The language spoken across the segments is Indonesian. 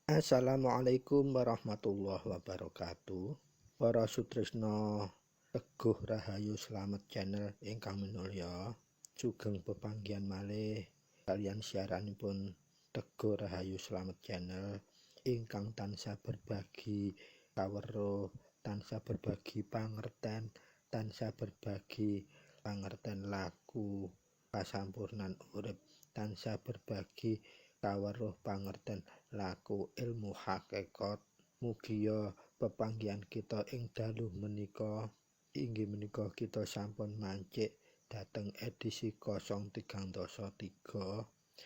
Assalamualaikum warahmatullahi wabarakatuh. Para sutresna Teguh Rahayu Slamet channel ingkang minulya, sugeng pepanggihan malih kaliyan siaranipun Teguh Rahayu Slamet channel ingkang tansah berbagi kaweruh, tansah berbagi pangerten, tansah berbagi pangerten laku kasampurnan urip, tansah berbagi kaweruh pangerten laku ilmu hakikat. Mugia pepanggihan kita ing dalu menika inggih menika kita sampun mancik dhateng edisi 033.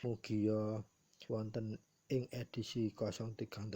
Mugia wonten ing edisi 033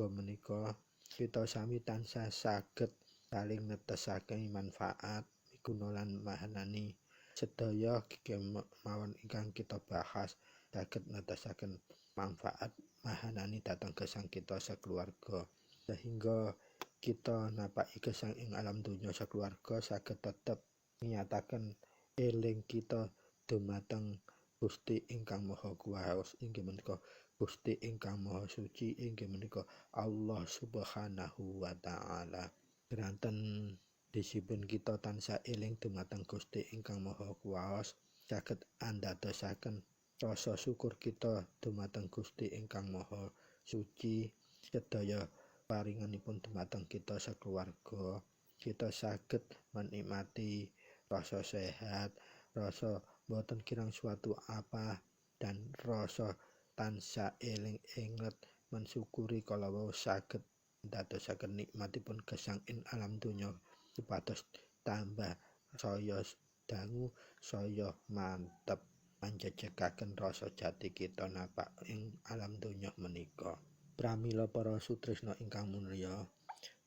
menika kita sami tansah saged saling netesaken manfaat miguna lan mahanani sedaya kemawon ingkang kita bahas saged netesaken manfaat mahanani datang gesang kita sekeluarga, sehingga kita napaki gesang ing alam dunya sekeluarga saged tetep nyataken eling kita dumateng Gusti ingkang Maha Kuwasa inggih menika Gusti ingkang Maha Suci inggih menika Allah Subhanahu wa taala. Keranten disipun kita tansah eling dumateng Gusti ingkang Maha Kuwasa saged andadosaken rasa syukur kita dumateng Gusti ingkang Maha Suci sedaya paringanipun dumateng kita sekeluarga. Kita saged menikmati rasa sehat, rasa boten kirang suatu apa, dan rasa tansah eling inget mensyukuri kalawau saged ndadosaken nikmatipun gesang ing alam donya supados tambah saya dangu saya mantep panjejekaken rasa jati kita napak ing alam donya menika. Pramila para sutresna ingkang mulya,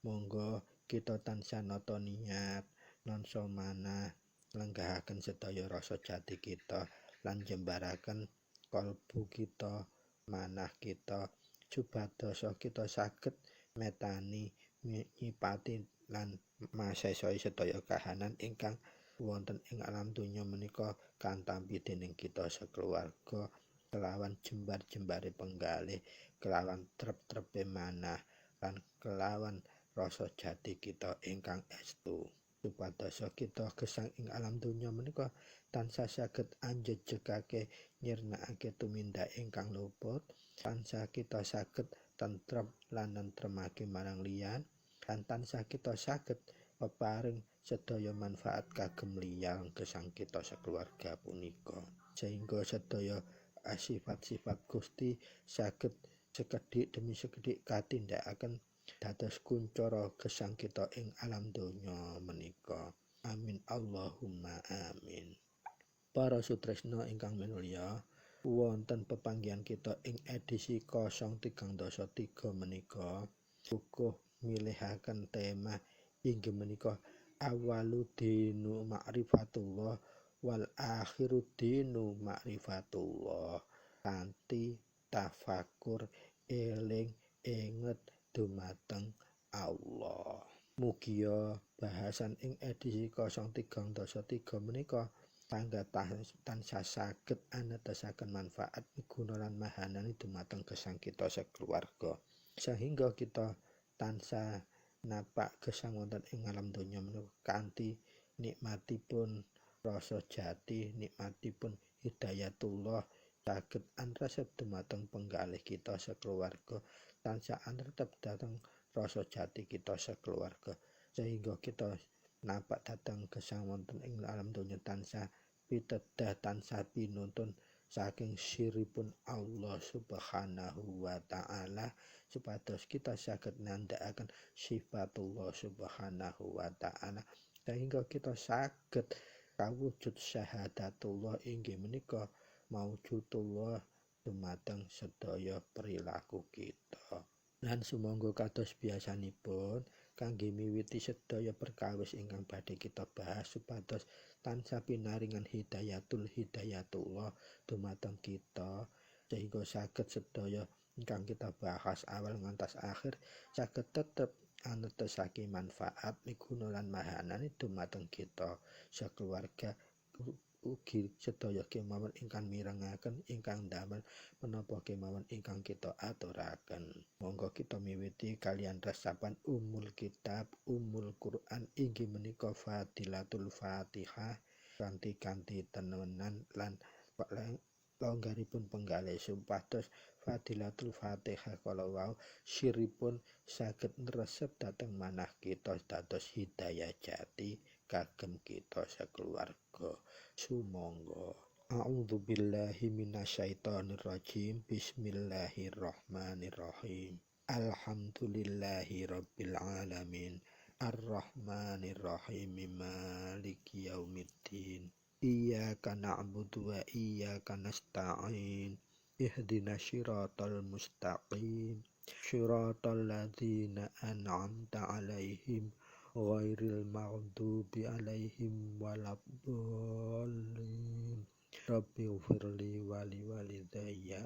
monggo kita tansah nata niat nonso manah lenggahaken sedaya rasa jati kita lan jembaraken kalbu kita, manah kita supados kita saged metani nyipati lan masesoi sedaya kahanan ingkang wonten ing alam donya menika kantampi dening kita sekeluarga kelawan jembar-jembare penggalih, kelawan trep-trepe manah lan kelawan rasa jati kita ingkang estu. Supados kita gesang ing alam donya menika tansah saged anjejegake nyirnakake tumindak ingkang luput, tansah kita saged tentrem lan nentremake marang liyan, lan tansah kita saged peparing sedaya manfaat kagem liyan gesang kita sekeluarga punika, sehingga sedaya sifat-sifat Gusti saged sekedhik demi sekedhik katindakaken dados kuncara gesang kita ing alam donya menika. Amin Allahumma amin. Para sutresna ingkang minulya, wonten pepanggihan kita ing edisi 033 menika sukuh milihaken tema inggih menika awwaluddinu ma'rifatullah wal akhiruddinu ma'rifatullah, kanthi tafakur eling inget dumateng Allah. Mugia bahasan ing edisi 033 menika tangga tansah saged anetesaken manfaat miguna lan mahanani dumateng gesang kita sekeluarga, sehingga kita tansah napak gesang wonten ing alam donya menika kanthi nikmatipun rasa jati, nikmatipun hidayatullah saged antresep dumateng penggalih kita sekeluarga, tansah antretep dhateng rasa jati kita sekeluarga, sehingga kita napak dhateng gesang wonten ing alam donya tansah pitedah tansah pinuntun saking siripun Allah Subhanahu wa taala supados kita saged nandhakaken sifatullah Subhanahu wa taala, sehingga kita saged kawujud syahadatullah inggih menika maujudullah dumateng sedaya perilaku kita. Lan sumangga kados biasanipun kangge miwiti sedaya perkawis ingkang badhe kita bahas supados tansah pinaringan hidayatullah dumateng kita, sehingga saged sedaya ingkang kita bahas awal ngantos akhir saged tetep anetesake manfaat miguna lan mahanani dumateng kita sekeluarga ugi sedaya kemawon ingkang mirengaken ingkang damel menapa kemawon ingkang kita aturaken. Monggo kita miwiti kalian resapan Kitab Ummul Quran inggih menika Fadilatul Fatihah kanthi tenenan lan longgaripun penggalih supados Fadilatul Fatihah kala wau siripun saged ngresep dhateng manah kita dados hidayah jati kagem kita sakeluarga. Sumangga. A'udzu billahi minasyaitonir rajim. Bismillahirrahmanirrahim. Alhamdulillahi rabbil alamin. Ar-Rahmanir Rahim. Maliki yaumiddin. Iyyaka na'budu wa iyyaka nasta'in. Ihdinas siratal mustaqim. Siratal ladzina an'amta 'alaihim ghairil maghdubi 'alaihim waladdallin. Rabbighfirli wa liwalidayya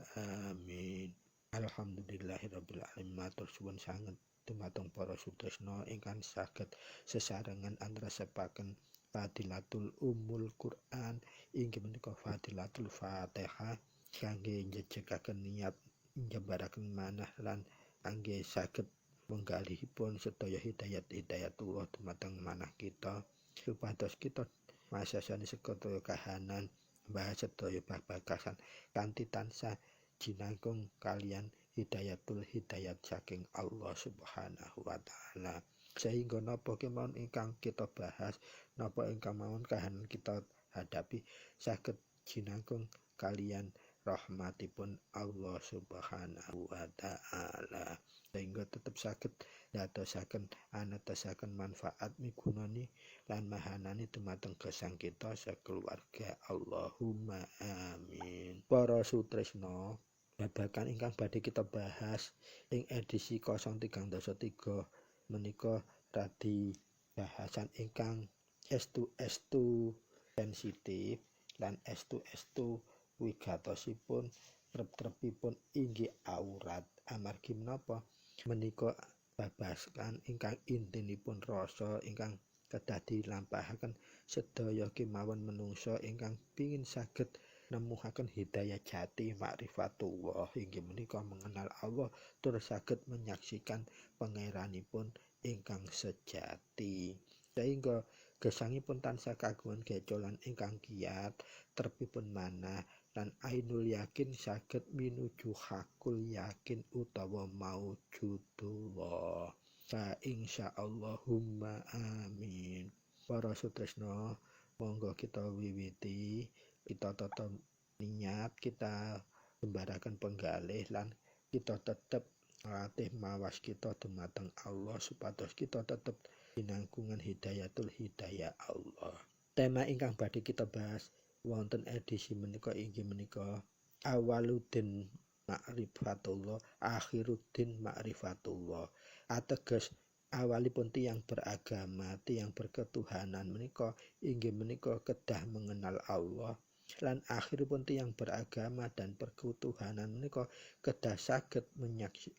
amin. Alhamdulillahirabbil alamin. Matur suwun sanget dumateng para sutresna ingkang saged sesarengan andhrasepaken Fadilatul Ummul Quran inggih menika Fadilatul Fatihah kangge njejegaken niat njembaraken manah lan kangge saged menggalihipun sedaya hidayat-hidayatullah dumateng manah kita supados kita masasani sedaya kahanan bahas sedaya babakasan kanthi tansah jinangkung kalian hidayatul hidayat saking Allah Subhanahu wa taala. Sehingga napa kemawon ingkang kita bahas, napa ingkang mawon kahanan kita hadapi saged jinangkung kalian rahmatipun Allah Subhanahu wa taala. Sehingga tetep saged dadosaken anetasaken manfaat migunani lan mahanani dumateng gesang kita sakeluarga. Allahumma amin. Para sutresna, babagan ingkang badhe kita bahas ing edisi 033 menika radi bahasan ingkang estu sensitif lan estu wigatosipun trep-trepipun inggih aurat. Amargi menapa menika babagan ingkang intinipun rasa ingkang kedah dilampahaken sedaya kemawon menungsa ingkang pingin saged nemuhaken hidayah jati ma'rifatullah inggih menika mengenal Allah tur saged menyaksikan pangeranipun ingkang sejati. Sehingga gesangipun tansah kagungan gecolan ingkang kiat trepipun manah lan ainul yakin saged minuju hakul yakin utawa maujudullah. Fa insyaallah amin. Para sutresna, monggo kita wiwiti, kita tetap niat, kita sembaraken penggalih lan kita tetap latih mawas kita dumateng Allah supados kita tetap pinangkungan hidayatul hidayah Allah. Tema ingkang badhe kita bahas wonten edisi menika inggih menika awaluddin ma'rifatullah, akhiruddin ma'rifatullah. Ateges awalipun tiyang beragama, tiyang berketuhanan menika inggih menika kedah mengenal Allah lan akhiripun tiyang beragama dan berketuhanan menika kedah saged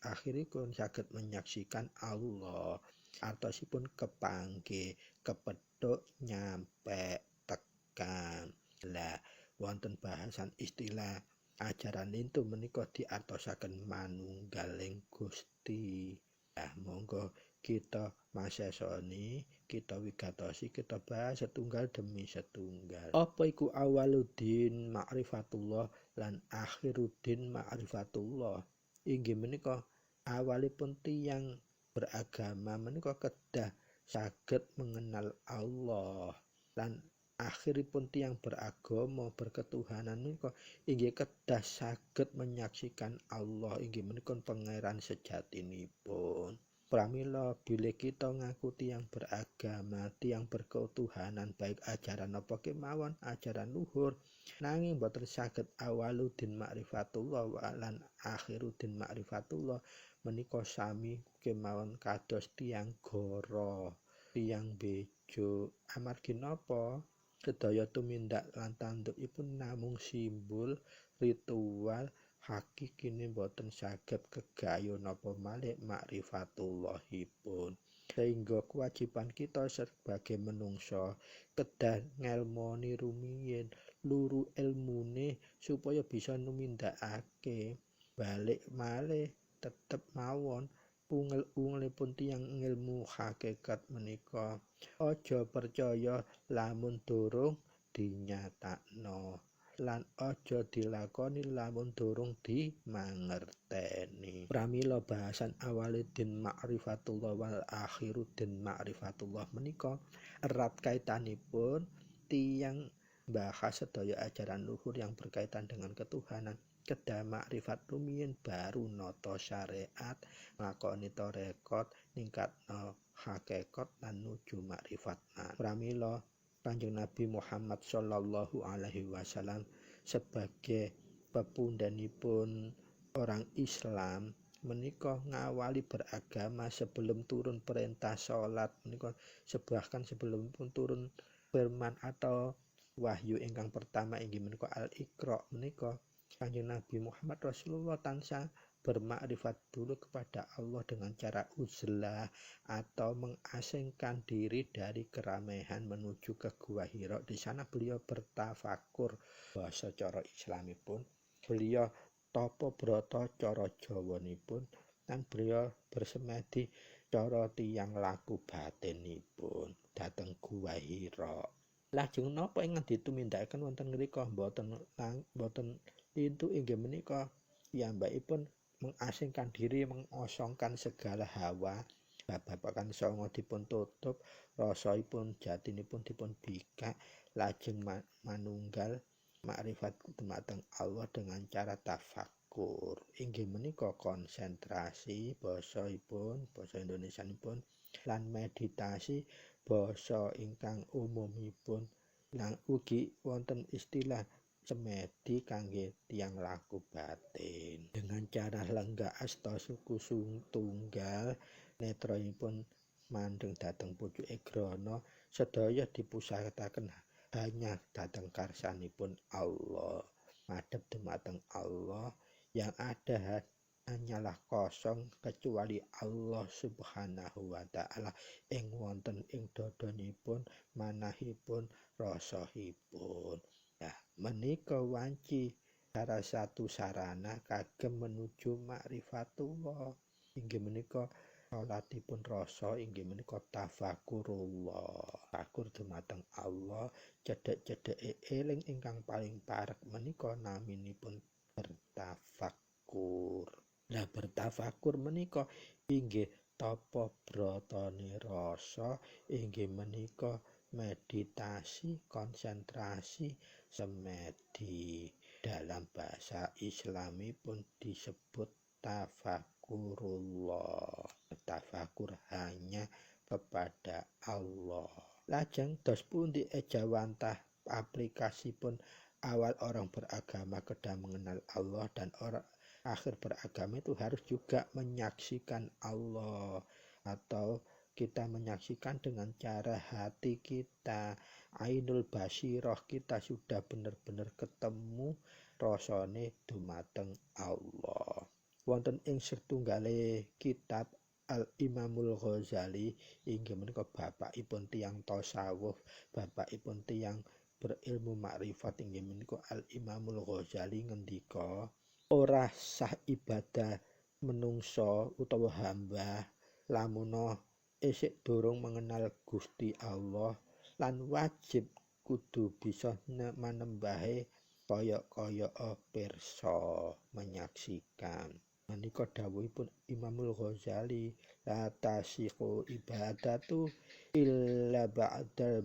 akhiripun saged menyaksikan Allah. Artosipun kepanggih, kepethuk, nyampe, tekan. Lah wonten bahasan istilah ajaran itu menika diartosaken manunggaling Gusti. Nah, monggo kita masesoni, kita wigatosi, kita bahas setunggal demi setunggal. Apa iku awaluddin ma'rifatullah lan akhiruddin ma'rifatullah? Inggih menika awalipun tiyang beragama menika kedah saged mengenal Allah lan akhiripun tiyang beragama berketuhanan menika inggih kedah saged menyaksikan Allah inggih menika pangeran sejatinipun. Pramila bilih kita ngaku tiyang beragama, tiyang berketuhanan baik ajaran apa kemawon, ajaran luhur, nanging boten saged awaluddin ma'rifatullah lan akhiruddin ma'rifatullah menika sami kemawon kados tiyang goro, tiyang bejo. Amargi napa? Sedaya tumindak lan tandukipun namung simbol, ritual, hakikine boten saged kegayuh napa malih makrifatullahipun. Sehingga kewajiban kita sebagai menungsa kedah ngelmoni rumiyin luru ilmune supaya bisa numindakake. Balik malih tetep mawon ungel-ungelipun tiyang ngilmu hakikat menika aja percaya lamun durung dinyatakno lan aja dilakoni lamun durung dimangerteni. Pramila bahasan awalidin ma'rifatullah wal akhiruddin ma'rifatullah menika erat kaitanipun tiyang bahas sedaya ajaran luhur yang berkaitan dengan ketuhanan. Kedah makrifat rumiyin baru noto syariat, nglakoni tarekat, ningkatno hakikat lan nuju makrifatan. Pramila Kanjeng Nabi Muhammad sallallahu alaihi wasallam sebagai pepundhenipun orang Islam menika ngawali beragama sebelum turun perintah salat menika, bahkan sebelum pun turun firman atau wahyu ingkang pertama inggih menika Al-Iqra menika Kanjeng Nabi Muhammad Rasulullah tansah bermakrifat dulu kepada Allah dengan cara uzlah atau mengasingkan diri dari keramaian menuju ke Gua Hira. Di sana beliau bertafakur bahasa cara Islamipun, beliau tapa brata cara Jawanipun, dan beliau bersemedi cara tiyang laku batinipun dhateng Gua Hira. Lajeng napa ingkang ditumindakaken wonten mriku boten lintu inggih menika piyambakipun mengasingkan diri, mengosongkan segala hawa, babagan songo dipun tutup, rasaipun jatinipun dipun bikak, lajeng manunggal makrifat dumateng Allah dengan cara tafakur. Inggih menika konsentrasi basaipun, basa Indonesianipun, lan meditasi basa ingkang umumipun, lan ugi wonten istilah semedi kangge tiyang laku batin. Dengan cara lenggah asta suku tunggal netranipun mandeng dhateng pucuke grana, sedaya dipusataken hanya dhateng karsanipun Allah, madhep dumateng Allah. Yang ada hanyalah kosong kecuali Allah subhanahu wa ta'ala ing wonten ing dodonipun, manahipun, rasahipun. Nah, menika wanci salah satu sarana kagem menuju makrifatullah. Inggih menika salatipun rasa, inggih menika tafakurullah. Tafakur dumateng Allah, cedhek-cedheke eling ingkang paling parek menika naminipun bertafakur. Lah bertafakur menika inggih tapa bratane rasa, inggih menika meditasi, konsentrasi, semedi. Dalam bahasa Islami pun disebut tafakurullah. Tafakur hanya kepada Allah. Lajeng dos pundi ejawantah aplikasi pun awal orang beragama kedah mengenal Allah, dan orang akhir beragama itu harus juga menyaksikan Allah, atau kita menyaksikan dengan cara hati kita, ainul basirah kita sudah benar-benar ketemu rasane dumateng Allah. Wonten ing setunggale kitab Al-Imamul Ghazali inggih menika bapakipun tiyang tasawuf, bapakipun tiyang berilmu makrifat inggih menika Al-Imamul Ghazali ngendika, ora sah ibadah menungso utawa hamba lamun isik durung mengenal Gusti Allah, lan wajib kudu bisa manembahe kaya pirsa menyaksikan. Menika dawuhipun Imamul Ghazali, la tasihu ibadatu illa ba'dal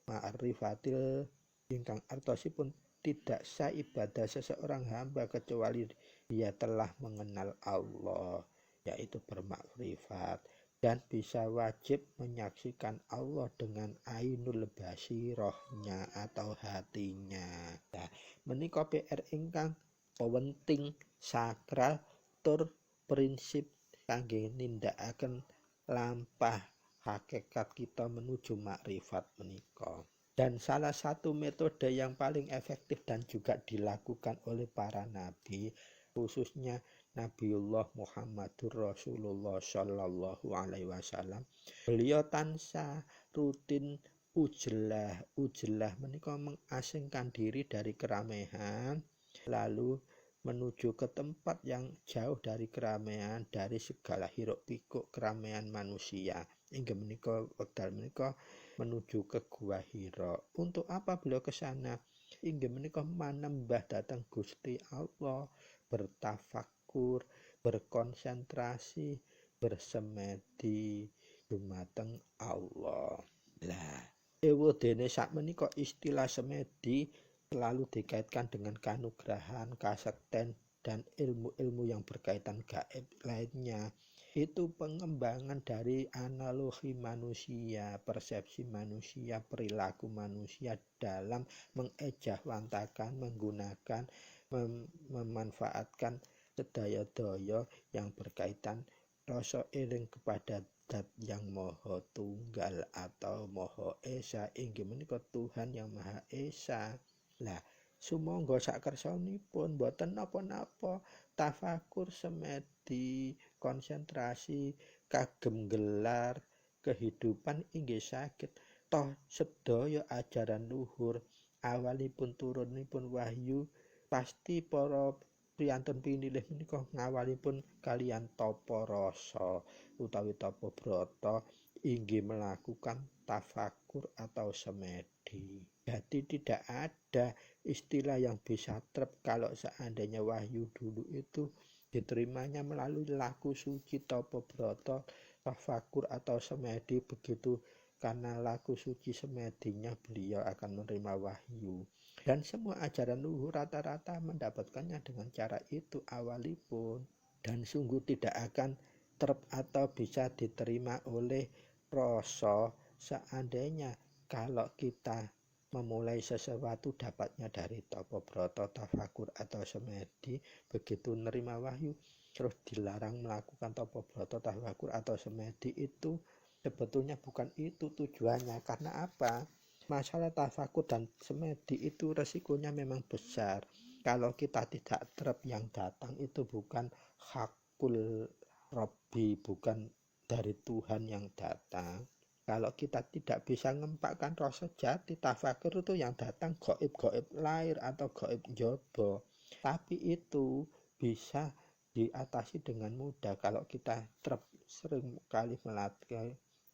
ma'rifatil, ingkang artosipun tidak sah ibadah seseorang hamba kecuali dia telah mengenal Allah, yaitu bermakrifat, dan bisa wajib menyaksikan Allah dengan ainul basirahnya atau hatinya. Nah, menika PR ingkang penting, sakral, tur prinsip kangge nindakaken lampah hakikat kita menuju makrifat menika. Dan salah satu metode yang paling efektif dan juga dilakukan oleh para nabi, khususnya Nabiullah Muhammadur Rasulullah sallallahu alaihi wasallam, beliau tansah rutin ujlah menika mengasingkan diri dari keramaian, lalu menuju ke tempat yang jauh dari keramaian, dari segala hiruk pikuk keramaian manusia. Inggih menika wekdal menika menuju ke Gua Hira. Untuk apa beliau ke sana? Inggih menika manembah dhateng Gusti Allah, bertafakur, berkonsentrasi, bersemedi dumateng Allah. Lah, ewedene sakmenika istilah semedi selalu dikaitkan dengan kanugrahan, kasekten, dan ilmu-ilmu yang berkaitan gaib lainnya. Itu pengembangan dari analogi manusia, persepsi manusia, perilaku manusia dalam mengejawantahkan, menggunakan, memanfaatkan sedaya-daya yang berkaitan rasa eling kepada Dat yang Maha Tunggal atau Maha Esa, inggih menika Tuhan yang Maha Esa. Lah, sumangga sakersanipun boten napa-napa, tafakur, semedi, konsentrasi, kagem gelar kehidupan inggih saged. Toh sedaya ajaran luhur awalipun turunipun wahyu pasti para priyantun pinilih menika ngawalipun kalian tapa rasa utawi tapa brata inggih melakukan tafakur atau semedi. Jadi tidak ada istilah yang bisa trep kalau seandainya wahyu dulu itu diterimanya melalui laku suci tapa brata, tafakur atau semedi, begitu karena laku suci semedinya beliau akan menerima wahyu. Dan semua ajaran luhur rata-rata mendapatkannya dengan cara itu awalipun, dan sungguh tidak akan atau bisa diterima oleh rasa seandainya kalau kita memulai sesuatu dapatnya dari tapa brata, tafakur atau semedi, begitu menerima wahyu terus dilarang melakukan tapa brata, tafakur atau semedi, itu sebetulnya bukan itu tujuannya. Karena apa? Masalah tafakur dan semedi itu resikonya memang besar. Kalau kita tidak terap yang datang itu bukan hakul Robbi, bukan dari Tuhan yang datang. Kalau kita tidak bisa ngempakkan rasa jati, tafakur itu yang datang gaib-gaib lahir atau gaib jobo. Tapi itu bisa diatasi dengan mudah kalau kita sering kali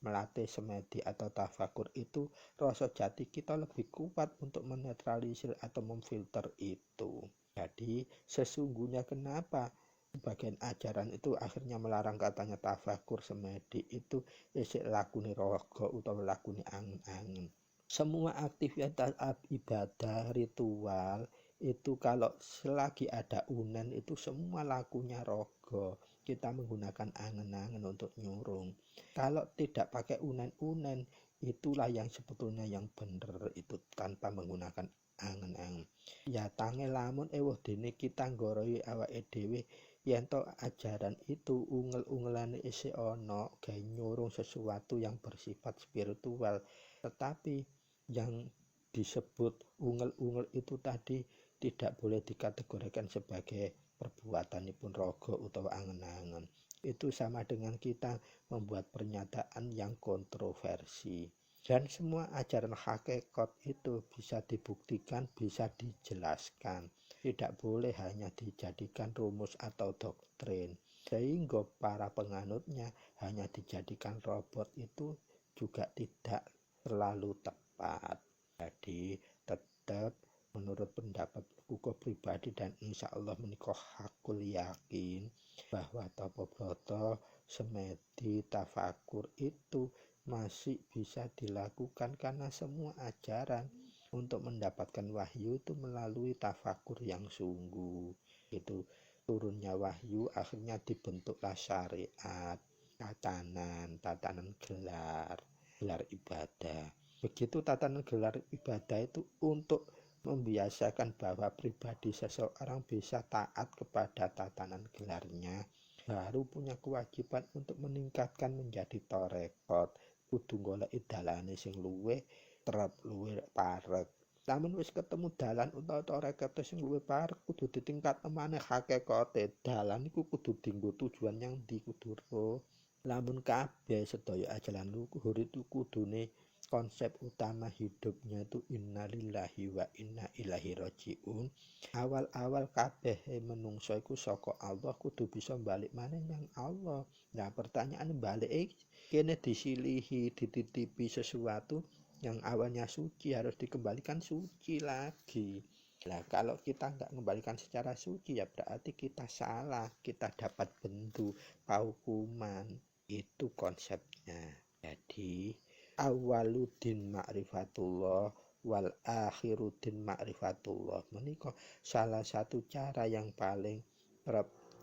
melatih semedi atau tafakur itu, rasa jati kita lebih kuat untuk menetralisir atau memfilter itu. Jadi sesungguhnya kenapa bagian ajaran itu akhirnya melarang katanya tafakur semedi itu isik lakune raga utawa lakune angen-angen. Semua aktivitas ibadah ritual itu kalau selagi ada unen itu semua lakunya raga. Kita menggunakan angen-angen untuk nyurung. Kalau tidak pakai unen-unen, itulah yang sebetulnya yang benar, itu tanpa menggunakan angen-angen. Ya tange lamun ewuh dene kita nggoroi awake dhewe yen to ajaran itu ungel-ungelane isih ana gawe nyurung sesuatu yang bersifat spiritual, tetapi yang disebut ungel-ungel itu tadi tidak boleh dikategorikan sebagai perbuatanipun raga utawa angen-angen. Itu sama dengan kita membuat pernyataan yang kontroversi. Dan semua ajaran hakikat itu bisa dibuktikan, bisa dijelaskan. Tidak boleh hanya dijadikan rumus atau doktrin. Sehingga para penganutnya hanya dijadikan robot itu juga tidak terlalu tepat. Jadi tetap menurut pendapat kuku pribadi dan insya Allah menikah hakul yakin bahwa tapa brata, semedi, tafakur itu masih bisa dilakukan karena semua ajaran untuk mendapatkan wahyu itu melalui tafakur yang sungguh. Itu turunnya wahyu akhirnya dibentuklah syariat, tatanan gelar ibadah. Begitu tatanan gelar ibadah itu untuk membiasakan bahwa pribadi seseorang bisa taat kepada tatanan gelarnya, baru punya kewajiban untuk meningkatkan menjadi torekot. Kudu golek dalane sing luwih trep, luwih parek. Lamun wis ketemu dalan utawa torekot sing luwih parek, kudu ditingkat maneh hakikate. Dalan iku kudu dienggo tujuan yang ndi kudu ro. Lamun kabeh sedaya ajaran luhur itu kudune konsep utama hidupnya itu innalillahi wa inna ilaihi rajiun. Awal-awal kabeh menungso iku saka Allah, kudu bisa balik maneh nang Allah. Nah, pertanyaan balik kene disilihi, dititipi sesuatu yang awalnya suci harus dikembalikan suci lagi. Nah, kalau kita nggak mengembalikan secara suci ya berarti kita salah, kita dapat bendu, hukuman. Itu konsepnya. Jadi awaluddin ma'rifatullah wal akhiruddin ma'rifatullah menika salah satu cara yang paling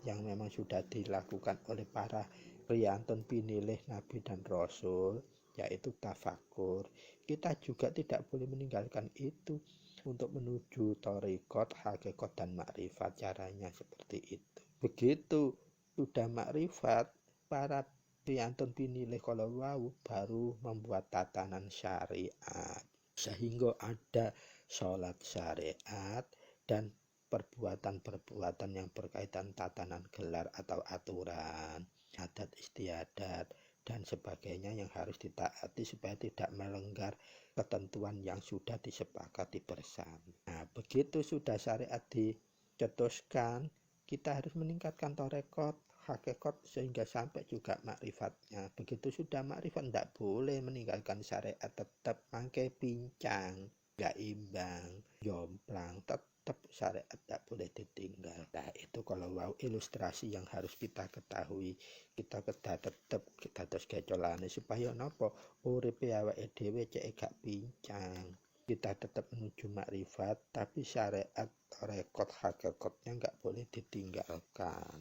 yang memang sudah dilakukan oleh para priyantun pinilih Nabi dan Rasul, yaitu tafakur. Kita juga tidak boleh meninggalkan itu untuk menuju thariqat, hakikat dan makrifat. Caranya seperti itu. Begitu sudah makrifat, para priyantun pinilih kalau wau baru membuat tatanan syariat, sehingga ada sholat syariat dan perbuatan-perbuatan yang berkaitan tatanan gelar atau aturan, adat istiadat dan sebagainya yang harus ditaati supaya tidak melanggar ketentuan yang sudah disepakati bersama. Nah, begitu sudah syariat dicetuskan, kita harus meningkatkan thariqat, hakikat sehingga sampai juga makrifatnya. Begitu sudah makrifat tidak boleh meninggalkan syariat, tetap mangke pincang, nggak imbang, jomplang, tetap syariat tidak boleh ditinggal. Nah, itu kalau wow ilustrasi yang harus kita ketahui. Kita tetap kita terus kecolane supaya napa uripe awake dhewe cek gak pincang. Kita tetap menuju makrifat, tapi syariat, rekod hakikatnya nggak boleh ditinggalkan.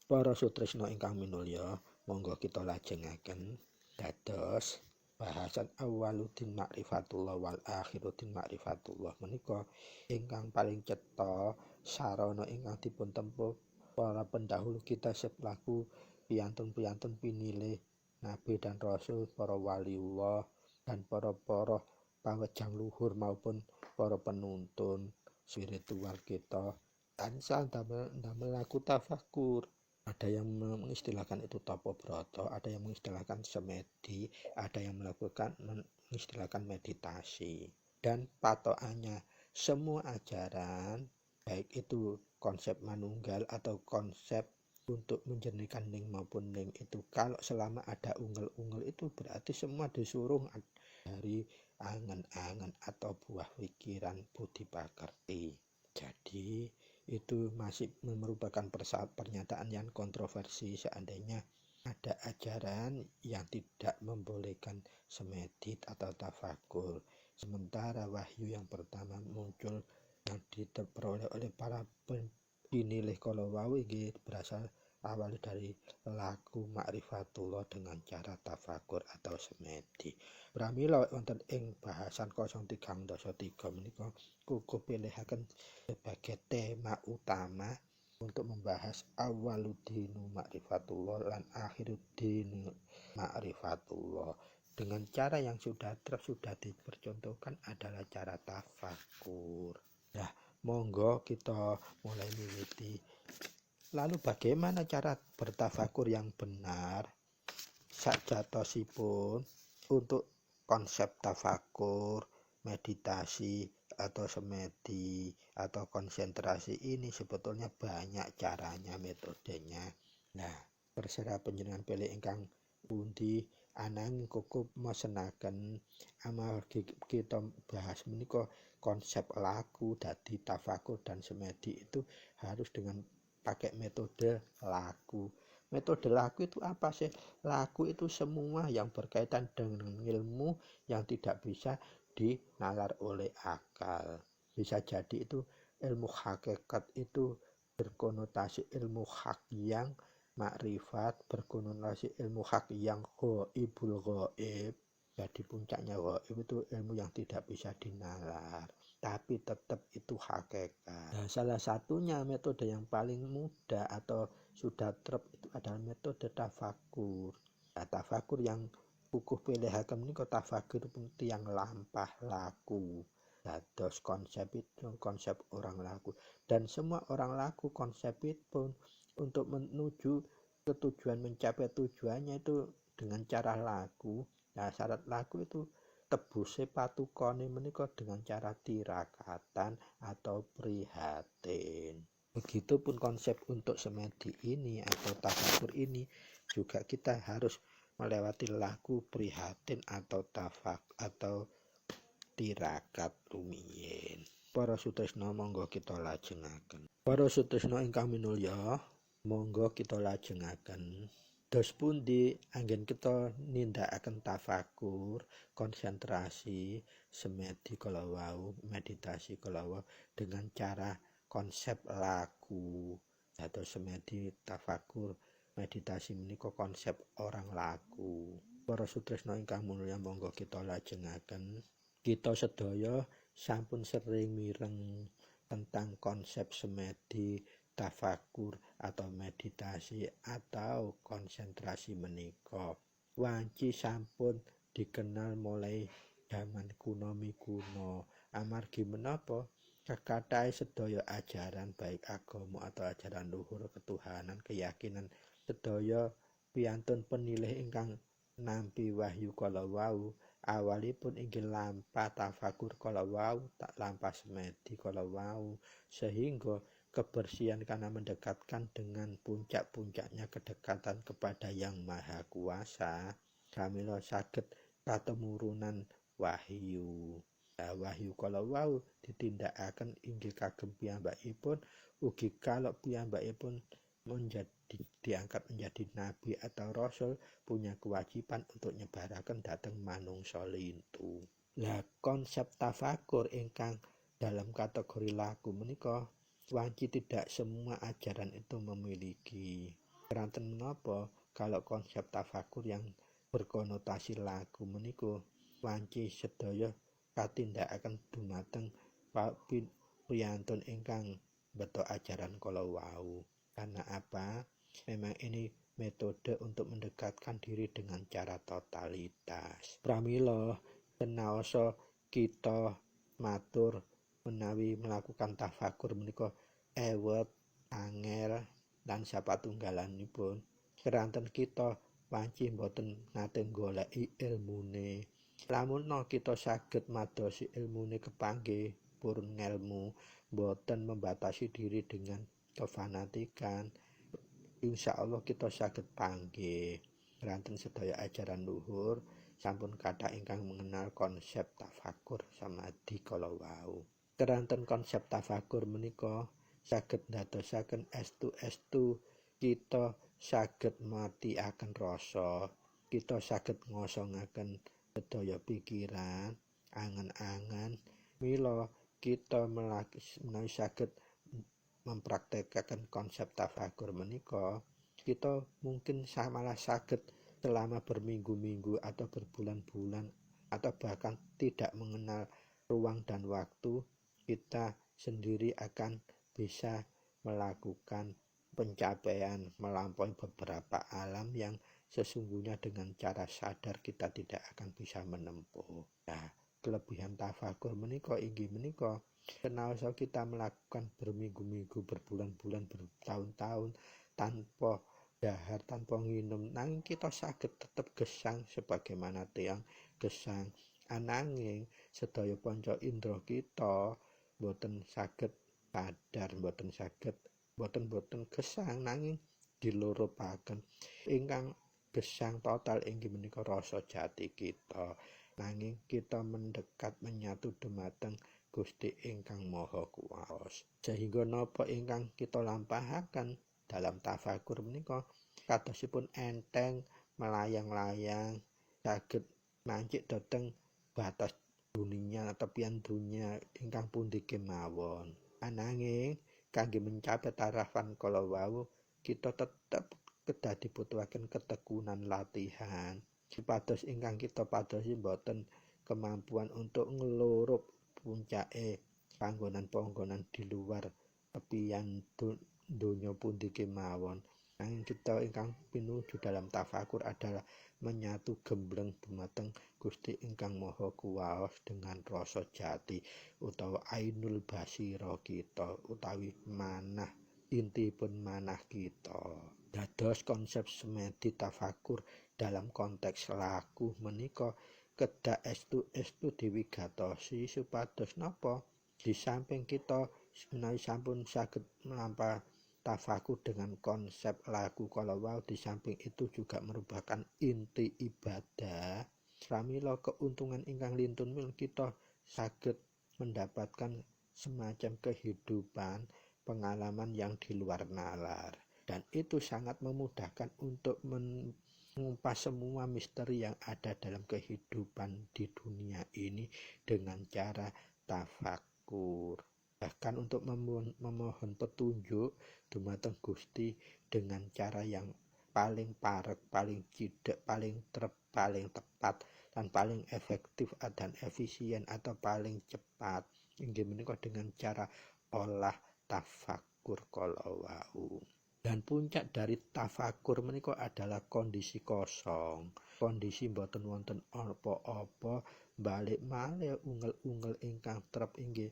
Para sutresna ingkang minulya, monggo kita lajengaken dados bahasan awaluddin ma'rifatullah wal akhiruddin ma'rifatullah menika ingkang paling cetha sarana ingkang dipun tempuh para pendahulu kita selaku piyantun-piyantun pinilih Nabi dan Rasul, para waliullah dan para pawejang luhur maupun para penuntun spiritual kita tansah damel laku tafakur. Ada yang mengistilahkan itu tapa brata, ada yang mengistilahkan semedi, ada yang mengistilahkan meditasi. Dan patokannya semua ajaran, baik itu konsep manunggal atau konsep untuk menjernihkan ning maupun ning, itu kalau selama ada ungel-ungel itu berarti semua disuruh dari angan-angan atau buah pikiran budi pakerti. Jadi itu masih merupakan pernyataan yang kontroversi seandainya ada ajaran yang tidak membolehkan semedit atau tafakur. Sementara wahyu yang pertama muncul yang diperoleh oleh para pinilih kalau wau iki berasal awal dari laku ma'rifatullah dengan cara tafakur atau semedi. Pramila wonten ing bahasan 03.3 menika kukuh pilihaken sebagai tema utama untuk membahas awaluddinu ma'rifatullah lan akhiruddinu ma'rifatullah. Dengan cara yang sudah dipercontohkan adalah cara tafakur. Nah, monggo kita mulai mimiti. Lalu bagaimana cara bertafakur yang benar? Sajatosipun untuk konsep tafakur, meditasi atau semedi atau konsentrasi ini sebetulnya banyak caranya, metodenya. Nah, terserah panjenengan pilih ingkang pundi, ananging cukup mesenaken amal kita bahas menika konsep laku dadi tafakur dan semedi itu harus dengan pakai metode laku. Metode laku itu apa sih? Laku itu semua yang berkaitan dengan ilmu yang tidak bisa dinalar oleh akal. Bisa jadi itu ilmu hakikat itu berkonotasi ilmu hak yang makrifat, berkonotasi ilmu hak yang ghaibul ghaib. Jadi puncaknya ghaib itu ilmu yang tidak bisa dinalar, tapi tetap itu hakikat. Nah, salah satunya metode yang paling mudah atau sudah itu adalah metode tafakur. Nah, tafakur yang kukuh pilihaken menika tafakur yang lampah laku. Dados konsep itu konsep orang laku, dan semua orang laku konsep itu untuk menuju ke tujuan, mencapai tujuannya itu dengan cara laku. Nah, syarat laku itu tebuse patukane menika dengan cara tirakatan atau prihatin. Begitupun konsep untuk semedi ini atau tafakur ini juga kita harus melewati laku prihatin atau tafak atau tirakat rumiyin. Para sutresna monggo kita lajengaken. Para sutresna ingkang minulya, monggo kita lajengaken. Dos pundi anggen kita nindakaken tafakur, konsentrasi, semedi kala wau, meditasi kala wau dengan cara konsep laku. Atau semedi tafakur, meditasi menika konsep orang laku. Para sutresna ingkang minulya monggo kita lajengaken. Kita sedaya sampun sering mireng tentang konsep semedi, tafakur atau meditasi atau konsentrasi menika. Wanci sampun dikenal mulai zaman kuno mikuno. Amargi menapa kekathah sedaya ajaran baik agama atau ajaran luhur ketuhanan, keyakinan sedaya piantun penilih ingkang nampi wahyu kala wau awalipun inggih lampah tafakur kala wau, tak lampah semedi kala wau, sehingga kebersihan karena mendekatkan dengan puncak-puncaknya kedekatan kepada Yang Maha Kuasa, pramila saged katemurunan wahyu. Wahyu kala wau ditindakaken inggih kagem piyambakipun ugi kalau piyambakipun diangkat menjadi nabi atau rasul, punya kewajiban untuk nyebaraken dhateng manungsa lintu. Lah konsep tafakur ingkang dalam kategori laku menika wanci tidak semua ajaran itu memiliki. Keranten menapa kalau konsep tafakur yang berkonotasi laku menika wanci sedaya katindakaken dumateng priyantun ingkang beto ajaran kala wau. Karena apa? Memang ini metode untuk mendekatkan diri dengan cara totalitas. Pramila tenaosa kita matur menawi melakukan tafakur menika ewet, angel lan sapatunggalanipun. Keranten kita wanci mboten nate goleki ilmune. Lamun kita saged madosi ilmune kepanggih purun ngelmu, mboten membatasi diri dengan kefanatikan, insya Allah kita saged panggih. Ranten sedaya ajaran luhur sampun kathah ingkang mengenal konsep tafakur samadhi kala wau. Keranten konsep tafakur menika saged ndadosaken estu-estu kita saged matikaken rasa, kita saged ngosongaken sedaya pikiran, angen-angen, mila kita menawi saged mempraktekkan konsep tafakur menika, kita mungkin malah saged selama berminggu-minggu atau berbulan-bulan atau bahkan tidak mengenal ruang dan waktu, kita sendiri akan bisa melakukan pencapaian melampaui beberapa alam yang sesungguhnya dengan cara sadar kita tidak akan bisa menempuh. Nah, kelebihan tafakur menika inggih menika kenaosa kita melakukan berminggu-minggu, berbulan-bulan, bertahun-tahun tanpa dahar, tanpa nginum, nanging kita saged tetep gesang sebagaimana tiyang gesang. Ananging sedaya panca indra kita boten saged sadar, boten saged boten gesang, nanging dilurupaken. Ingkang gesang total inggih menika rasa jati kita. Nanging kita mendekat menyatu dumateng Gusti ingkang Maha Kuwasa. Sehingga napa ingkang kita lampahaken dalam tafakur menika kadosipun enteng melayang-layang saged mancik dhateng batas dunia atau pian dunia ingkang pundi kemawon. Ananging kangge mencapai tarafan kala wau kita tetep kedah dibutuhaken ketekunan latihan. Supados ingkang kita padosi boten kemampuan untuk ngelurup puncake panggonan-panggonan di luar tepian donya pundi kemawon. Nanging kita ingkang pinuju dalam tafakur adalah menyatu gembleng dumateng Gusti ingkang Maha Kuwasa dengan rasa jati utawa ainul basira kita utawi manah intipun manah kita. Dados konsep semedi tafakur dalam konteks laku menika kedah estu diwigatosi supados napa di samping kita menawi sampun saged melampaui tafakur dengan konsep laku kalau wau, di samping itu juga merupakan inti ibadah. Pramila keuntungan ingkang lintun kita saged mendapatkan semacam kehidupan pengalaman yang di luar nalar, dan itu sangat memudahkan untuk mengupas semua misteri yang ada dalam kehidupan di dunia ini dengan cara tafakur. Bahkan untuk memohon petunjuk dumateng Gusti dengan cara yang paling parek, paling cidek, paling tepat dan paling efektif dan efisien atau paling cepat inggih menika dengan cara olah tafakur kalau wau. Dan puncak dari tafakur menika adalah kondisi kosong, kondisi boten wonten apa-apa, balik malih ungel-ungel ingkang trep inggih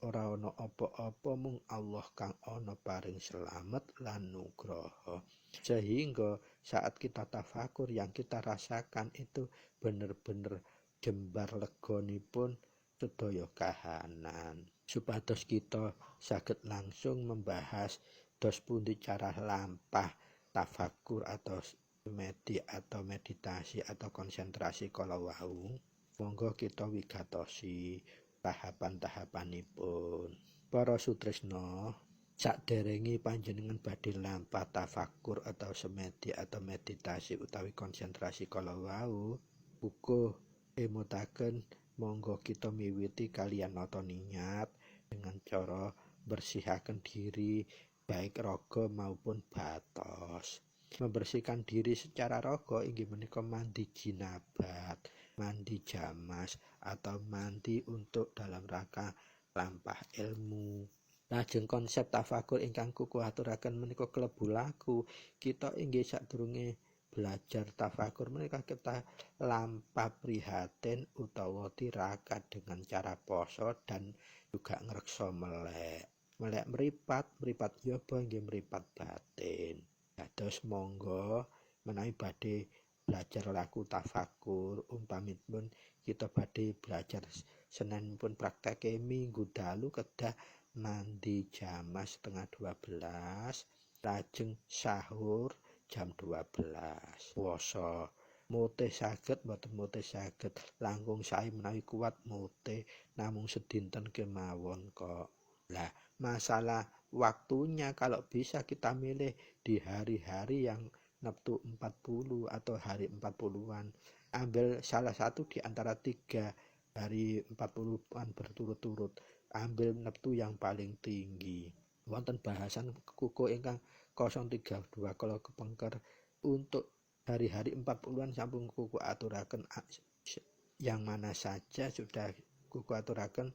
ora ana apa-apa, mung Allah kang ana paring selamat lan nugraha. Sehingga saat kita tafakur yang kita rasakan itu benar-benar jembar legonipun sedaya kahanan. Supados kita saged langsung membahas dos pundi cara lampah tafakur atau meditasi atau konsentrasi kalau wau. Monggo kita wigatosi tahapan-tahapanipun. Para sutresna, saderenge panjenengan badhe lampah tafakur atau semedi atau meditasi utawi konsentrasi kalau wau, uga emutaken monggo kita miwiti kalian nata niat dengan cara bersihaken diri baik raga maupun batos. Membersihkan diri secara raga inggih menika mandi jinabat, mandi jamas, atau mandi untuk dalam rangka lampah ilmu. Lajeng konsep tafakur ingkang kuku aturaken menika klebu laku. Kita inggih sadurunge belajar tafakur menika kita lampah prihatin utawa tirakat dengan cara poso dan juga ngreksa melek meripat yoba nggih meripat batin. Dados monggo menawi badhe belajar laku tafakur, umpamipun kita badhe belajar Senin pun prakteke minggu dalu kedah mandi jamas setengah 12, lajeng sahur jam 12. Puasa mutih saged mboten mutih saged, langkung sae menawi kuat mutih namung sedinten kemawon kok. Lah masalah waktunya kalau bisa kita milih di hari-hari yang neptu 40 atau hari 40-an. Ambil salah satu di antara 3 hari 40-an berturut-turut. Ambil neptu yang paling tinggi. Wonten bahasan kuku ingkang 032 kalau kepengker untuk hari-hari 40-an sampun kuku aturaken yang mana saja sudah kuku aturaken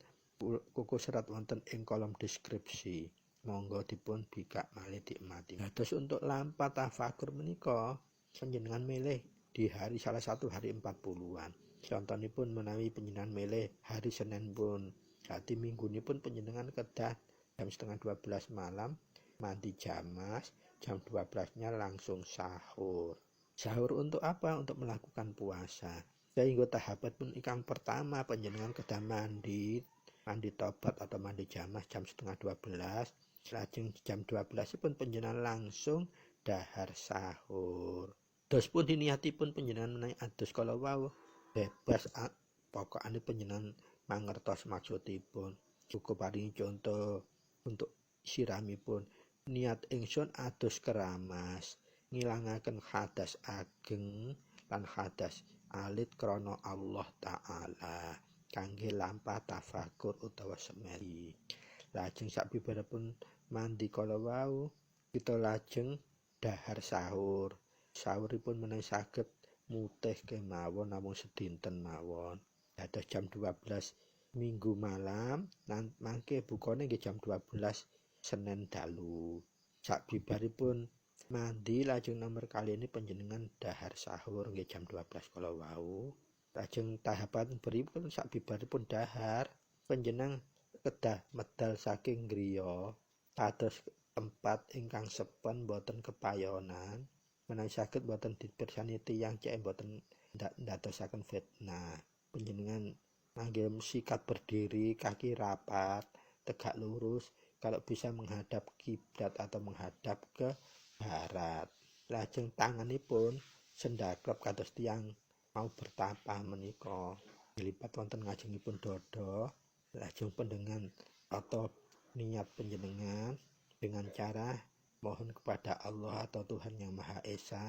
kuku serat wonten ing kolom deskripsi. Monggo dipun bikak malih diikmati. Terus untuk lampah tafakur menika panjenengan milih di hari salah satu hari 40-an. Contonipun menawi panjenengan milih hari Senin pun, berarti minggunipun panjenengan kedah jam setengah 12 malam mandi jamas, jam 12-nya langsung sahur. Sahur untuk apa? Untuk melakukan puasa. Sehingga tahapan pun ingkang pertama panjenengan kedah mandi tobat atau mandi jamas jam setengah 12, lajeng jam 12 pun panjenengan langsung dahar sahur. Dos pun diniatipun panjenengan menawi ados kala wau bebas, pokokane panjenengan mangertos maksudipun. Cukup paringi contoh untuk siramipun. Niat ingsun ados keramas, ngilangaken hadas ageng lan hadas alit krana Allah Ta'ala. Kangge lampah tafakur utawa semedi. Lajeng sabibaripun mandi kala wau kita lajeng dahar sahur. Sahuripun menawi saged mutih kemawon namung sedinten mawon. Dados jam 12 Minggu malam lan mangke bukane nggih jam 12 Senin dalu. Sabibaripun mandi lajeng nomor kali ini panjenengan dahar sahur nggih jam 12 kala wau. Lajeng tahapan beripun sabibaripun dahar panjenengan kedah medal saking griya kados tempat ingkang sepen boten kepayonan menawi saged boten dipirsani tiyang cek boten ndadosaken fitnah. Panjenengan ngangge sikat berdiri, kaki rapat, tegak lurus, kalau bisa menghadap kiblat atau menghadap ke barat. Lajeng tanganipun sendhaklep kados tiyang mau bertapa menika dilipat wonten ngajengipun dada. Lajeng panjenengan atau niat panjenengan dengan cara mohon kepada Allah atau Tuhan Yang Maha Esa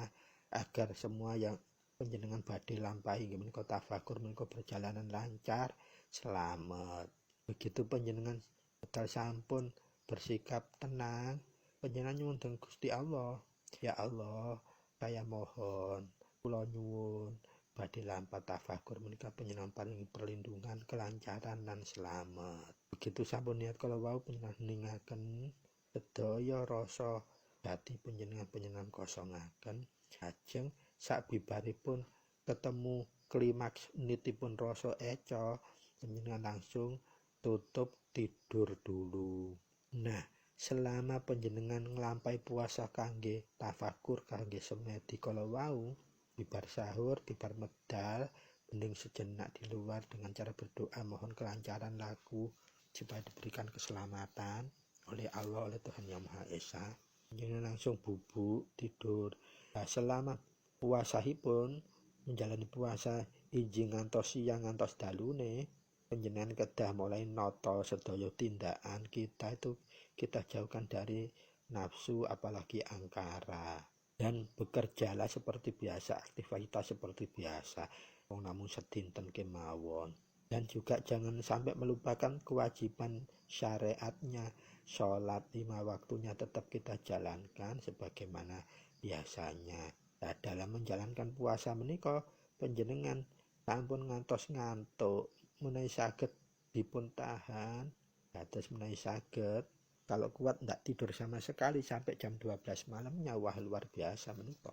agar semua yang panjenengan badhe lampahi menika tafakur menika perjalanan lancar, selamat. Begitu panjenengan bakal sampun bersikap tenang, panjenengan nyuwun dhateng Gusti Allah, ya Allah, saya mohon kula nyuwun badhe lampah tafakur menika panjenengan paring perlindungan, kelancaran lan selamat. Begitu sampun niat kala wau panjenengan ningaken sedaya rasa hati panjenengan kosongaken. Lajeng sabibaripun ketemu klimaks nitipun rasa eca, panjenengan langsung tutup tidur dulu. Nah, selama panjenengan nglampahi puasa kangge tafakur kangge semedi kala wau, bibar sahur, bibar medal, mending sejenak di luar dengan cara berdoa mohon kelancaran laku supaya diberikan keselamatan oleh Allah, oleh Tuhan Yang Maha Esa. Panjenengan langsung bubuk tidur. Nah, selama puasahipun menjalani puasa injing ngantos siang ngantos dalune, panjenengan kedah mulai nata sedaya tindakan kita jauhkan dari nafsu apalagi angkara, dan bekerjalah seperti biasa, aktivitas seperti biasa wong namung sedinten kemawon. Dan juga jangan sampai melupakan kewajiban syariatnya, sholat 5 waktunya tetap kita jalankan sebagaimana biasanya. Nah, dalam menjalankan puasa menika panjenengan sampun ngantos ngantuk, menawi saged dipun tahan, atus menawi saged kalau kuat ndak tidur sama sekali sampai jam 12 malamnya, wah luar biasa menika.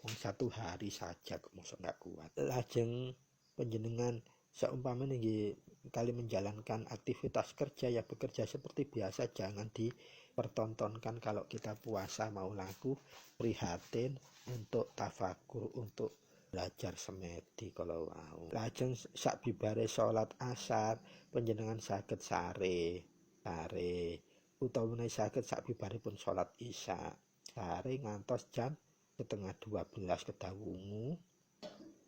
Wong 1 hari saja kok mosok ndak kuat. Lajeng panjenengan seumpamane nggih kali menjalankan aktivitas kerja ya bekerja seperti biasa, jangan dipertontonkan kalau kita puasa mau laku, prihatin untuk tafakur, untuk belajar semedi kalau mau. Lajeng sak bibare salat asar panjenengan saged sare utawa menawi saged sak bibaripun salat isya sare ngantos jam setengah 12 kedah wungu,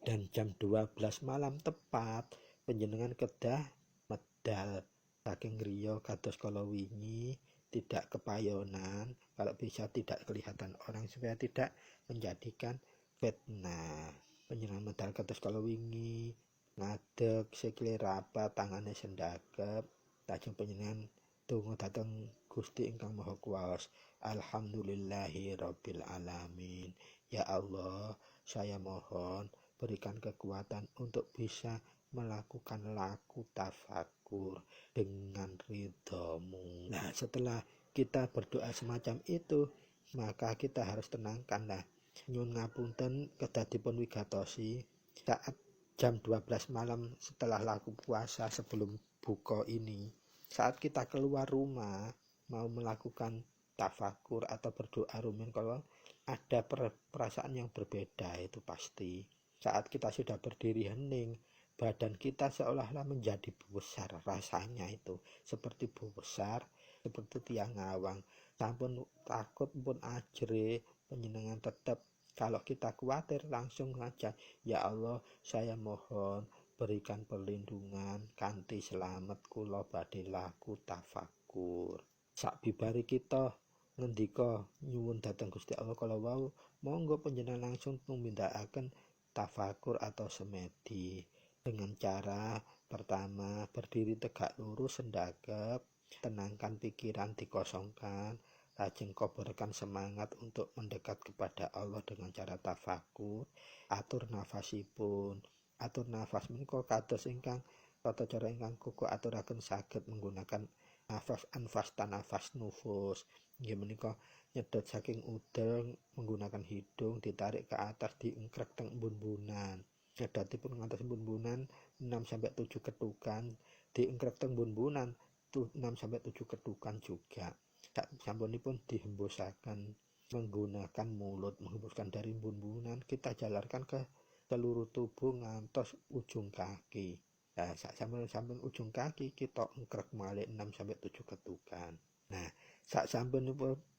dan jam 12 malam tepat panjenengan kedah medal saking griya kados kala wingi, tidak kepayonan, kalau bisa tidak kelihatan orang supaya tidak menjadikan fitnah. Panjenengan medal kados kala wingi, ngadeg sikile rapat, tangane sendhakep, lajeng panjenengan donga dhateng Gusti ingkang Maha Kuwas. Alhamdulillahi Rabbil Alamin. Ya Allah, saya mohon berikan kekuatan untuk bisa melakukan laku tafakur dengan ridho-Mu. Nah, setelah kita berdoa semacam itu, maka kita harus tenangkanlah. Nyun ngapunten kedah dipun wigatosi saat jam 12 malam setelah laku puasa sebelum buka ini, saat kita keluar rumah mau melakukan tafakur atau berdoa rumiyin kalau ada perasaan yang berbeda, itu pasti. Saat kita sudah berdiri hening, badan kita seolah-olah menjadi besar, rasanya itu seperti besar, seperti tiang ngawang. Sampun takut pun ajre, panjenengan tetap kalau kita khawatir langsung aja, ya Allah, saya mohon berikan perlindungan kanthi selamat kula badhe laku tafakur. Sak bibari kita ngendika nyuwun dhateng Gusti Allah kala wau, monggo panjenengan langsung tumindakaken tafakur atau semedi dengan cara pertama berdiri tegak lurus sendhakep, tenangkan pikiran, dikosongkan, lajeng kobarkan semangat untuk mendekat kepada Allah dengan cara tafakur, atur nafasipun. Atur nafas menika kados ingkang tata cara ingkang kuku aturaken saged menggunakan nafas anfas tanafas nufus. Nggih menika nyedot saking udel menggunakan hidung, ditarik ke atas, diengkrek teng embun-embunan. Nyedotipun ngantos embun-embunan 6 sampai 7 ketukan, diengkrek teng embun-embunan 6 sampai 7 ketukan juga. Sampunipun dihembusaken menggunakan mulut, menghembuskan dari embun-embunan, kita jalarkan ke seluruh tubuh ngantos ujung kaki. Nah, sampun ujung kaki kita engkrek malih 6 sampai 7 ketukan. Nah, sampun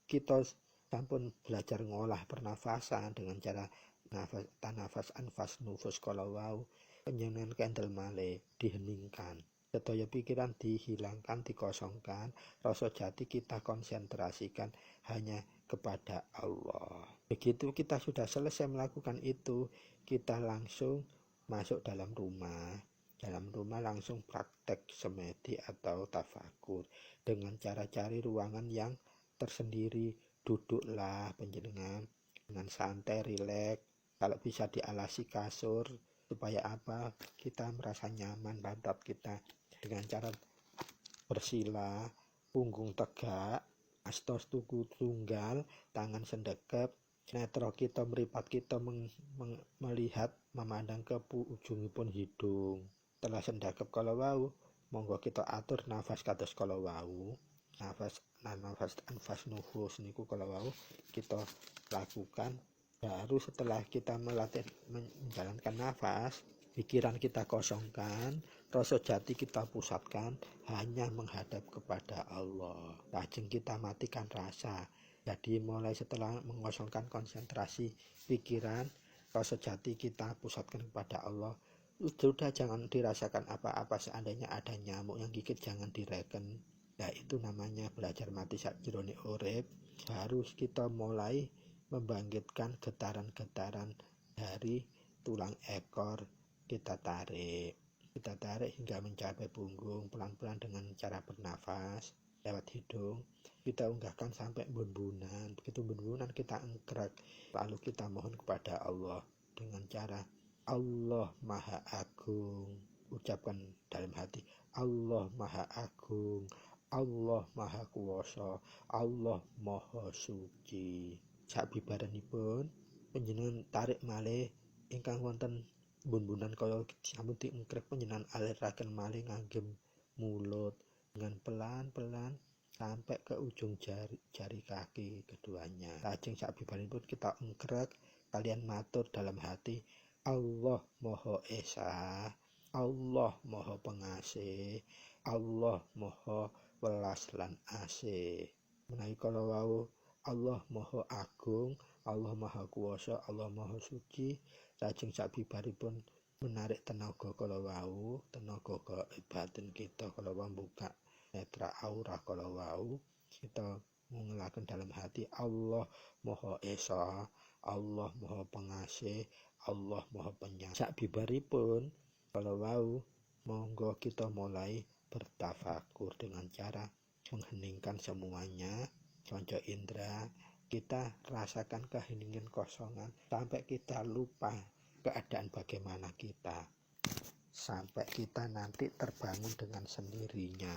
kita sampun belajar ngolah pernafasan dengan cara nafas tanafas anfas nufus kalau wau, penjenengan kendel malih diheningkan. Sedaya pikiran dihilangkan, dikosongkan, rasa jati kita konsentrasikan hanya kepada Allah. Begitu kita sudah selesai melakukan itu, kita langsung masuk dalam rumah. Dalam rumah langsung praktek semedi atau tafakur dengan cara cari ruangan yang tersendiri. Duduklah panjenengan dengan santai, rileks. Kalau bisa dialasi kasur supaya apa? Kita merasa nyaman pantat kita. Dengan cara bersila, punggung tegak, astos tuku tunggal, tangan sendekep, netro kita meripat kita melihat memandang ke ujungipun hidung. Telah sendekep kalau wau, monggo kita atur nafas kados kalau wau. Nafas anfas nufus niku kalau wau kita lakukan. Baru setelah kita melatih menjalankan nafas, pikiran kita kosongkan, rasa jati kita pusatkan hanya menghadap kepada Allah. Lajeng kita matikan rasa. Jadi mulai setelah mengosongkan konsentrasi pikiran, rasa jati kita pusatkan kepada Allah. Sudah jangan dirasakan apa-apa, seandainya ada nyamuk yang gigit jangan direken. Nah, itu namanya belajar mati sakjroning urip. Baru kita mulai membangkitkan getaran-getaran dari tulang ekor. Kita tarik hingga mencapai punggung, pelan-pelan dengan cara bernafas lewat hidung. Kita unggahkan sampai embun-embunan. Begitu embun-embunan kita engkrek, lalu kita mohon kepada Allah dengan cara Allah Maha Agung. Ucapkan dalam hati, Allah Maha Agung, Allah Maha Kuwasa, Allah Maha Suci. Sabibaranipun panjenengan tarik malih ingkang wonten embun-embunan kaya sampun diengkrek, panjenengan aliraken malih ngangge mulut dengan pelan-pelan sampai ke ujung jari kaki keduanya. Lajeng sabibaranipun kita engkrek kalian matur dalam hati, Allah Maha Esa, Allah Maha Pengasih, Allah Maha Welas lan Asih. Menawi kala wau Allah Maha Agung, Allah Maha Kuwasa, Allah Maha Suci. Lajeng sabibaripun menarik tenaga kala wau, tenaga batin kita kala wau buka netra aura kala wau, kita ngelaken dalam hati Allah Maha Esa, Allah Maha Pengasih, Allah Maha Penyayang. Sabibaripun kala wau monggo kita mulai bertafakur dengan cara mengheningkan semuanya, conco indera, kita rasakan keheningan kosongan sampai kita lupa keadaan bagaimana kita, sampai kita nanti terbangun dengan sendirinya.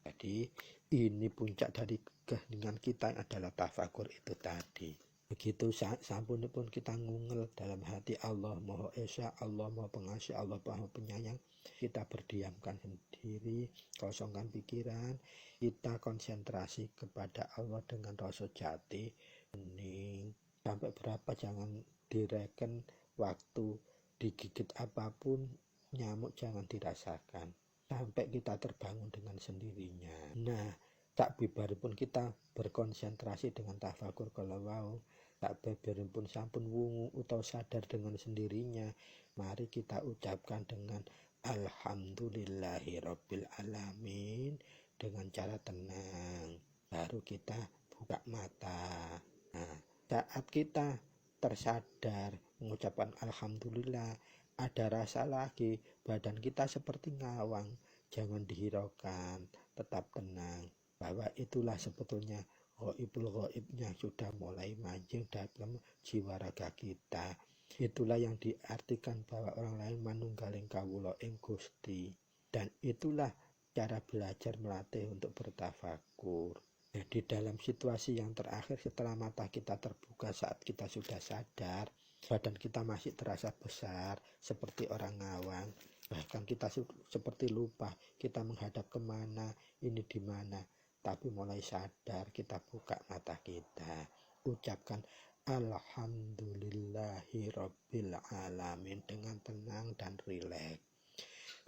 Jadi ini puncak dari keheningan kita yang adalah tafakur itu tadi. Begitu sampunipun kita ngungel dalam hati Allah Maha Esa, Allah Maha Pengasih, Allah Maha Penyayang, kita berdiamkan sendiri, kosongkan pikiran, kita konsentrasi kepada Allah dengan rasa jati, hening. Sampai berapa jangan direken waktu, digigit apapun nyamuk jangan dirasakan, sampai kita terbangun dengan sendirinya. Nah, sabibaripun kita berkonsentrasi dengan tafakur kalau wau, sabibaripun sampun wungu atau sadar dengan sendirinya, mari kita ucapkan dengan Alhamdulillahirabbil alamin dengan cara tenang. Baru kita buka mata. Nah, saat kita tersadar mengucapkan alhamdulillah, ada rasa lagi, badan kita seperti ngawang. Jangan dihiraukan, tetap tenang, bahwa itulah sebetulnya ghaibul ghaibnya sudah mulai mancing dalam jiwa raga kita. Itulah yang diartikan bahwa orang lain manunggaling kawula ing Gusti, dan itulah cara belajar melatih untuk bertafakur. Jadi dalam situasi yang terakhir setelah mata kita terbuka, saat kita sudah sadar, badan kita masih terasa besar seperti orang ngawang, bahkan kita seperti lupa kita menghadap kemana, ini di mana. Tapi mulai sadar kita buka mata kita, ucapkan alhamdulillahi rabbil alamin dengan tenang dan rileks.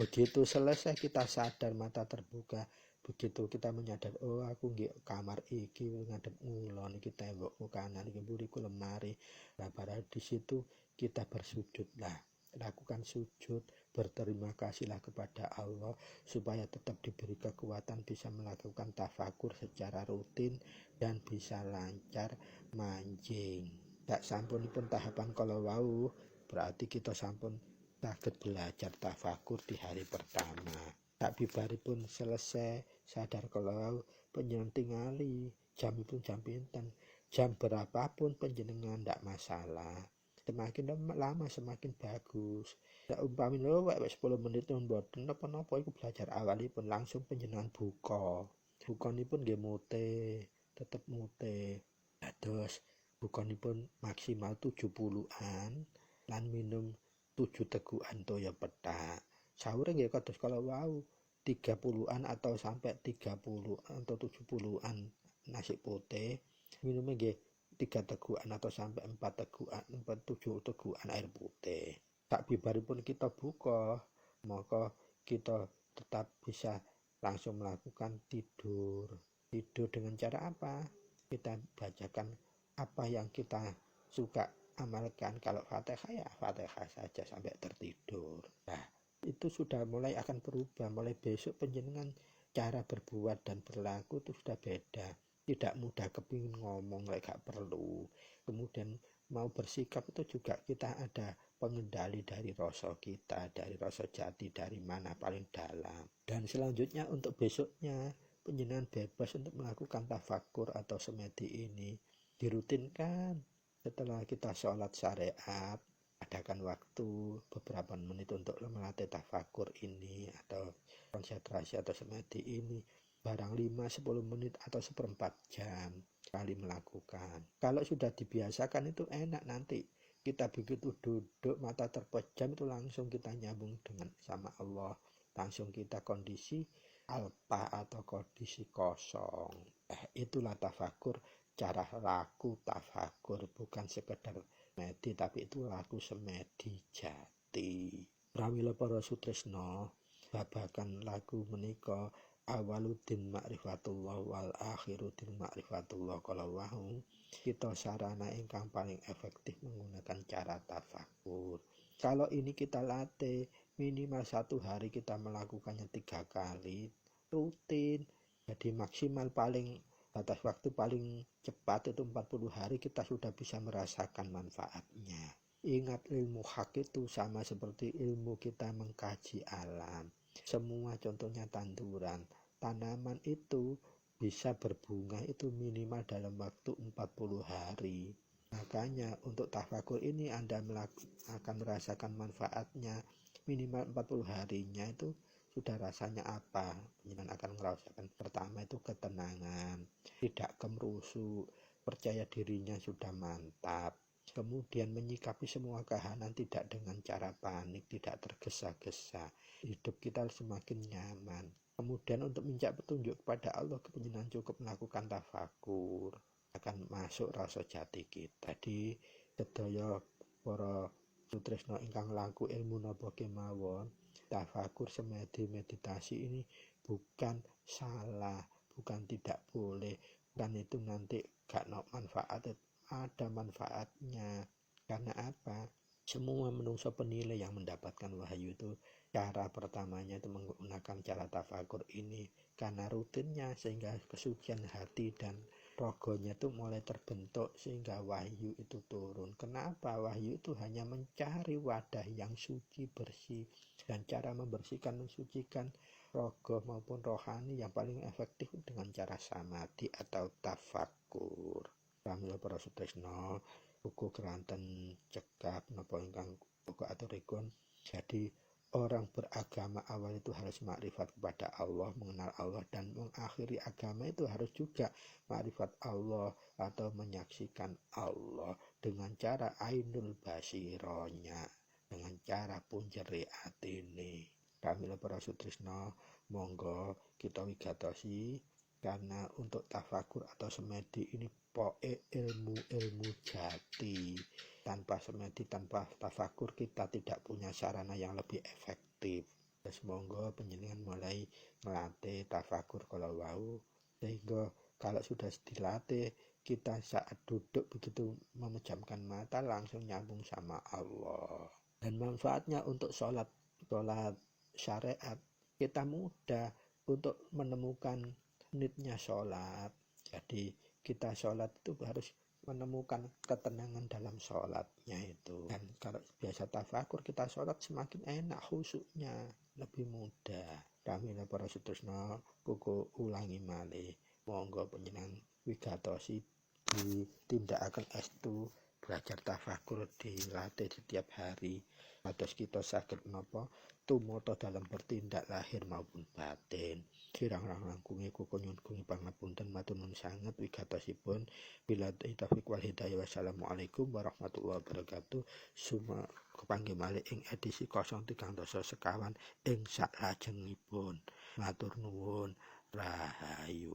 Begitu selesai kita sadar, mata terbuka, begitu kita menyadar, oh aku nggih kamar iki ngadep ngulon, iki tembokku kanan, iki mburiku lemari. Nah, pada di situ kita bersujudlah, lakukan sujud, berterima kasihlah kepada Allah supaya tetap diberi kekuatan bisa melakukan tafakur secara rutin dan bisa lancar manjing. Tak sampunipun tahapan kalau wau, berarti kita sampun saged belajar tafakur di hari pertama. Tak bibaripun selesai sadar kalau panjenengan tingali jamipun jam pinten, jam berapapun panjenengan ndak masalah. Semakin lama semakin bagus. Nek umpami lho wek 10 menit mboten napa-napa iku belajar awalipun langsung panjenengan buka. Bukanipun nggih mute, tetep mute. Dados bukanipun maksimal 70-an lan minum 7 tegukan toya petak. Sahure nggih kados kalau wau 30-an atau sampai 30 atau 70-an nasi putih, minumnya nggih 3 tegukan atau sampai 4 tegukan, 7 tegukan air putih. Tak bibaripun kita buka, maka kita tetap bisa langsung melakukan tidur. Tidur dengan cara apa? Kita bacakan apa yang kita suka amalkan. Kalau Fatihah ya Fatihah saja sampai tertidur. Nah, itu sudah mulai akan berubah. Mulai besok panjenengan cara berbuat dan berlaku itu sudah beda. Tidak mudah kepingin ngomong gak perlu. Kemudian mau bersikap itu juga kita ada pengendali dari rasa kita, dari rasa jati, dari mana paling dalam. Dan selanjutnya untuk besoknya panjenengan bebas untuk melakukan tafakur atau semedi ini. Dirutinkan setelah kita sholat syariat, adakan waktu beberapa menit untuk melatih tafakur ini atau konsentrasi atau semedi ini, barang 5-10 menit atau seperempat jam kali melakukan. Kalau sudah dibiasakan itu enak, nanti kita begitu duduk mata terpejam itu langsung kita nyambung dengan sama Allah, langsung kita kondisi alpa atau kondisi kosong. Itulah tafakur, cara laku tafakur, bukan sekedar semedi tapi itu laku semedi jati. Pramila para sutresna, babagan laku menika awaluddin ma'rifatullah wal akhiruddin ma'rifatullah. Kalau wau kita sarana ingkang paling efektif menggunakan cara tafakur. Kalau ini kita latih minimal 1 hari kita melakukannya 3 kali rutin, jadi maksimal paling batas waktu paling cepat itu 40 hari kita sudah bisa merasakan manfaatnya. Ingat, ilmu hak itu sama seperti ilmu kita mengkaji alam. Semua contohnya tanduran, tanaman itu bisa berbunga itu minimal dalam waktu 40 hari. Makanya untuk tafakur ini Anda akan merasakan manfaatnya minimal 40 harinya itu sudah rasanya apa. Jangan akan merasakan pertama itu ketenangan, tidak kemerusu, percaya dirinya sudah mantap. Kemudian menyikapi semua kahanan tidak dengan cara panik, tidak tergesa-gesa. Hidup kita semakin nyaman. Kemudian untuk minta petunjuk kepada Allah, kepenjenengan cukup melakukan tafakur, akan masuk rasa jati kita. Di sedaya para sutresna ingkang laku ilmu napa kemawon, tafakur semedi meditasi ini bukan salah, bukan tidak boleh, bukan itu nanti gak no manfaat, ada manfaatnya. Karena apa? Semua menungso penilai yang mendapatkan wahyu itu cara pertamanya itu menggunakan cara tafakur ini karena rutinnya, sehingga kesucian hati dan rogonya itu mulai terbentuk sehingga wahyu itu turun. Kenapa? Wahyu itu hanya mencari wadah yang suci bersih, dan cara membersihkan mensucikan rogo maupun rohani yang paling efektif dengan cara samadhi atau tafakur. Pramila para sutresna, buku keranten cekap napa ingkang buku aturipun. Jadi orang beragama awal itu harus makrifat kepada Allah, mengenal Allah, dan mengakhiri agama itu harus juga makrifat Allah atau menyaksikan Allah dengan cara ainul basironya, dengan cara punjeri atine. Pramila para sutresna, monggo kita wigatosi, karena untuk tafakur atau semedi ini pokoke ilmu jati. Tanpa semedi, tanpa tafakur, kita tidak punya sarana yang lebih efektif. Semoga panjenengan mulai melatih tafakur kalau wau, sehingga kalau sudah dilatih, kita saat duduk begitu memejamkan mata langsung nyambung sama Allah. Dan manfaatnya untuk sholat syariat, kita mudah untuk menemukan nitnya sholat. Jadi kita sholat itu harus menemukan ketenangan dalam sholatnya itu. Dan kalau biasa tafakur, kita sholat semakin enak, khusyuknya lebih mudah. Kami para sutresna kuku ulangi malih, monggo panjenengan wigatosi ditindakaken estu belajar tafakur, dilatih setiap hari. Atas kita saged menapa tumata dalam bertindak lahir maupun batin. Kirang langkunge kuku nyuwun pangapunten, matur nuwun sanget wigatosipun. Bila taufiq wal hidayah. Wassalamualaikum warahmatullahi wabarakatuh. Suma kepanggih malih ing edisi 03 sekawan ing salajengipun. Matur nuwun, rahayu.